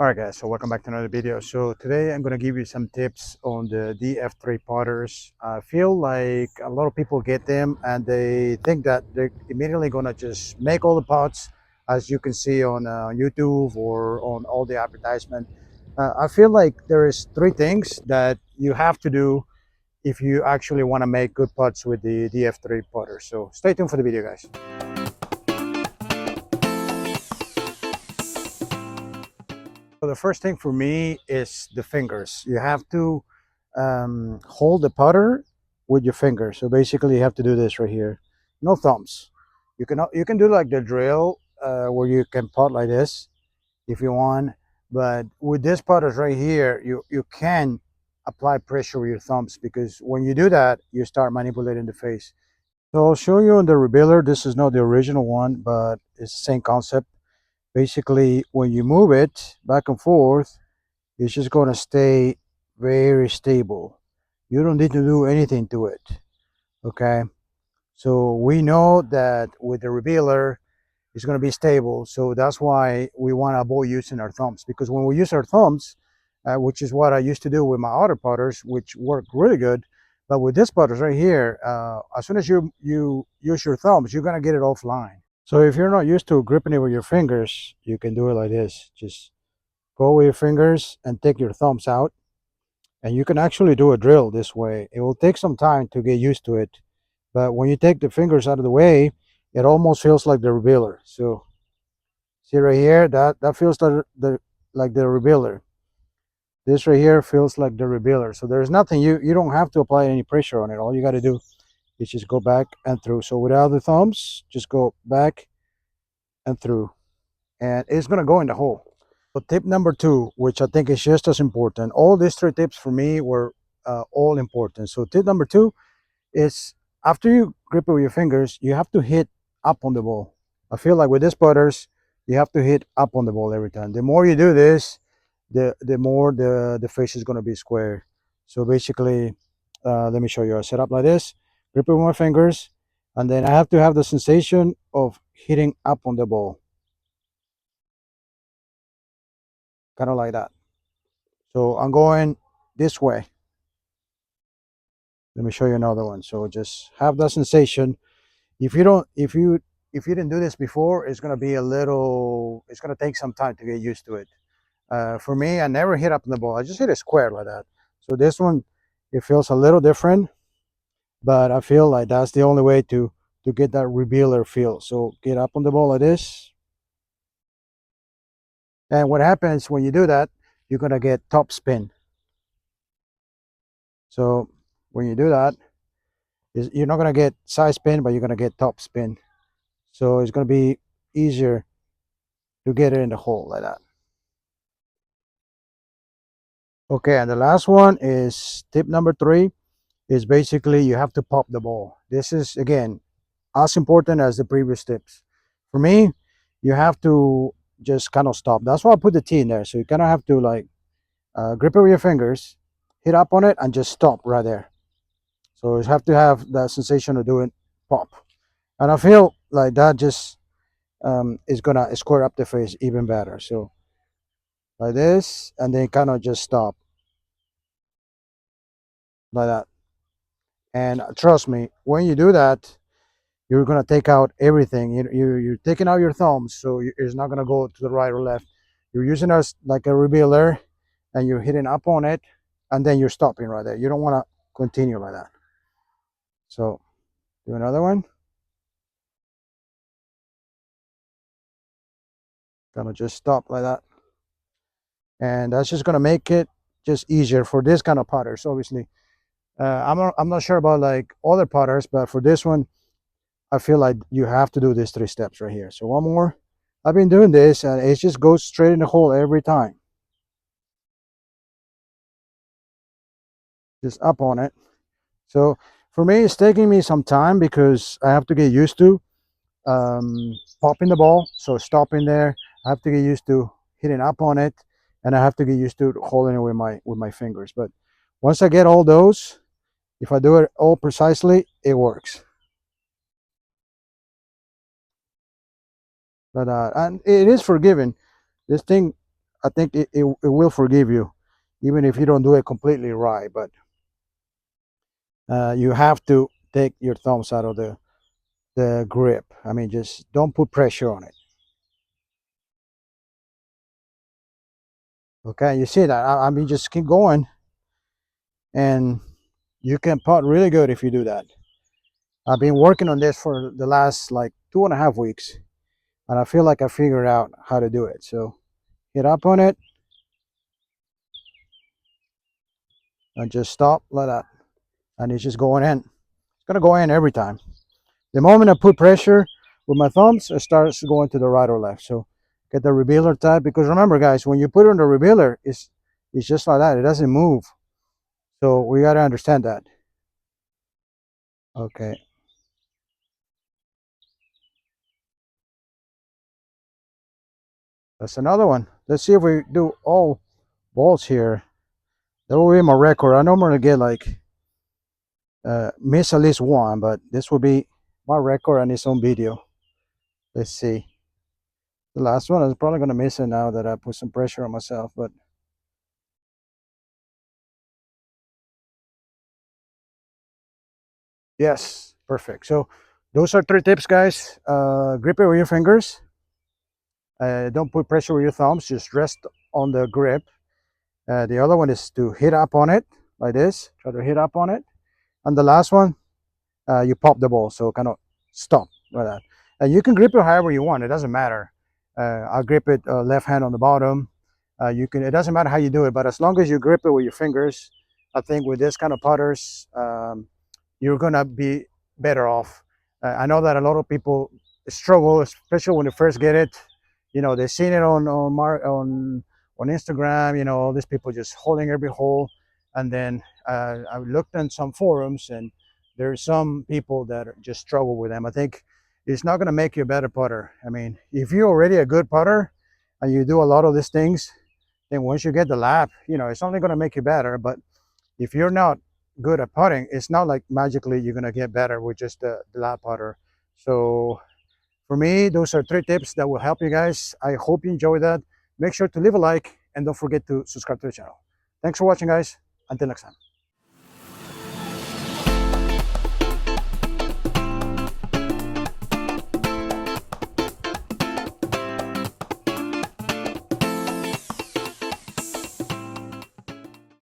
Alright guys, so welcome back to another video. So today I'm going to give you some tips on the DF3 potters. I feel like a lot of people get them and they think that they're immediately going to just make all the pots, as you can see on YouTube or on all the advertisement. I feel like there is three things that you have to do if you actually want to make good pots with the DF3 potters. So stay tuned for the video, guys. So the first thing for me is the fingers. You have to hold the putter with your fingers. So basically, you have to do this right here. No thumbs. You can do like the drill where you can putt like this if you want. But with this putters right here, you can apply pressure with your thumbs, because when you do that, you start manipulating the face. So I'll show you on the revealer. This is not the original one, but it's the same concept. Basically, when you move it back and forth, it's just going to stay very stable. You don't need to do anything to it. Okay, so we know that with the revealer it's going to be stable, so that's why we want to avoid using our thumbs, because when we use our thumbs, which is what I used to do with my other putters, which work really good, but with this putters right here, as soon as you use your thumbs, you're going to get it offline. So if you're not used to gripping it with your fingers, you can do it like this. Just go with your fingers and take your thumbs out, and you can actually do a drill this way. It will take some time to get used to it, but when you take the fingers out of the way, it almost feels like the revealer. So see right here, that feels like the revealer. This right here feels like the revealer. So there's nothing, you don't have to apply any pressure on it. All you got to do is just go back and through. So without the thumbs, just go back and through, and it's going to go in the hole. So tip number two, which I think is just as important. All these three tips for me were all important. So tip number two is, after you grip it with your fingers, you have to hit up on the ball. I feel like with these putters, you have to hit up on the ball every time. The more you do this, the more the face is going to be square. So basically, let me show you. I set up like this, grip it with my fingers, and then I have to have the sensation of hitting up on the ball, kind of like that. So I'm going this way. Let me show you another one. So just have that sensation. If you don't, if you didn't do this before, it's gonna be a little. It's gonna take some time to get used to it. For me, I never hit up on the ball. I just hit it square like that. So this one, it feels a little different, but I feel like that's the only way to get that revealer feel. So get up on the ball like this, and what happens when you do that, you're gonna get top spin. So when you do that, you're not going to get side spin, but you're going to get top spin. So it's going to be easier to get it in the hole like that. Okay, and the last one is tip number three, is basically you have to pop the ball. This is, again, as important as the previous tips. For me, you have to just kind of stop. That's why I put the T in there. So you kind of have to like grip it with your fingers, hit up on it, and just stop right there. So you have to have that sensation of doing pop. And I feel like that just is gonna square up the face even better. So like this, and then kind of just stop like that. And trust me, when you do that, you're gonna take out everything. You're taking out your thumbs, so it's not gonna go to the right or left. You're using us like a revealer, and you're hitting up on it, and then you're stopping right there. You don't want to continue like that. So do another one. Gonna just stop like that, and that's just gonna make it just easier for this kind of putters. Obviously, I'm not sure about like other putters, but for this one, I feel like you have to do these three steps right here. So one more. I've been doing this, and it just goes straight in the hole every time. Just up on it. So for me, it's taking me some time because I have to get used to popping the ball. So stopping there, I have to get used to hitting up on it, and I have to get used to holding it with my fingers. But once I get all those, if I do it all precisely, it works. But and it is forgiving. This thing, I think it will forgive you, even if you don't do it completely right. But you have to take your thumbs out of the grip. I mean, just don't put pressure on it. Okay, you see that? I mean, just keep going, and you can putt really good if you do that. I've been working on this for the last like 2.5 weeks, and I feel like I figured out how to do it. So hit up on it and just stop like that, and it's just going in. It's gonna go in every time. The moment I put pressure with my thumbs, it starts going to the right or left. So get the revealer tight, because remember, guys, when you put it on the revealer, it's just like that. It doesn't move. So we got to understand that. Okay, that's another one. Let's see if we do all balls here. That will be my record. I normally get like miss at least one, but this will be my record on its own video. Let's see. The last one is probably gonna miss it now that I put some pressure on myself, but yes, perfect. So those are 3 tips, guys. Grip it with your fingers. Don't put pressure with your thumbs. Just rest on the grip. The other one is to hit up on it like this. Try to hit up on it. And the last one, you pop the ball, so kind of stop like that. And you can grip it however you want. It doesn't matter. I'll grip it left hand on the bottom. You can. It doesn't matter how you do it, but as long as you grip it with your fingers, I think with this kind of putters, you're gonna be better off. I know that a lot of people struggle, especially when they first get it. You know, they've seen it on Instagram. You know, all these people just holding every hole, and then I looked in some forums, and there's some people that just struggle with them. I think it's not gonna make you a better putter. I mean, if you're already a good putter and you do a lot of these things, then once you get the lap, you know, it's only gonna make you better. But if you're not good at putting, it's not like magically you're gonna get better with just the lap putter. So for me, those are 3 tips that will help you guys. I hope you enjoy that. Make sure to leave a like and don't forget to subscribe to the channel. Thanks for watching, guys. Until next time.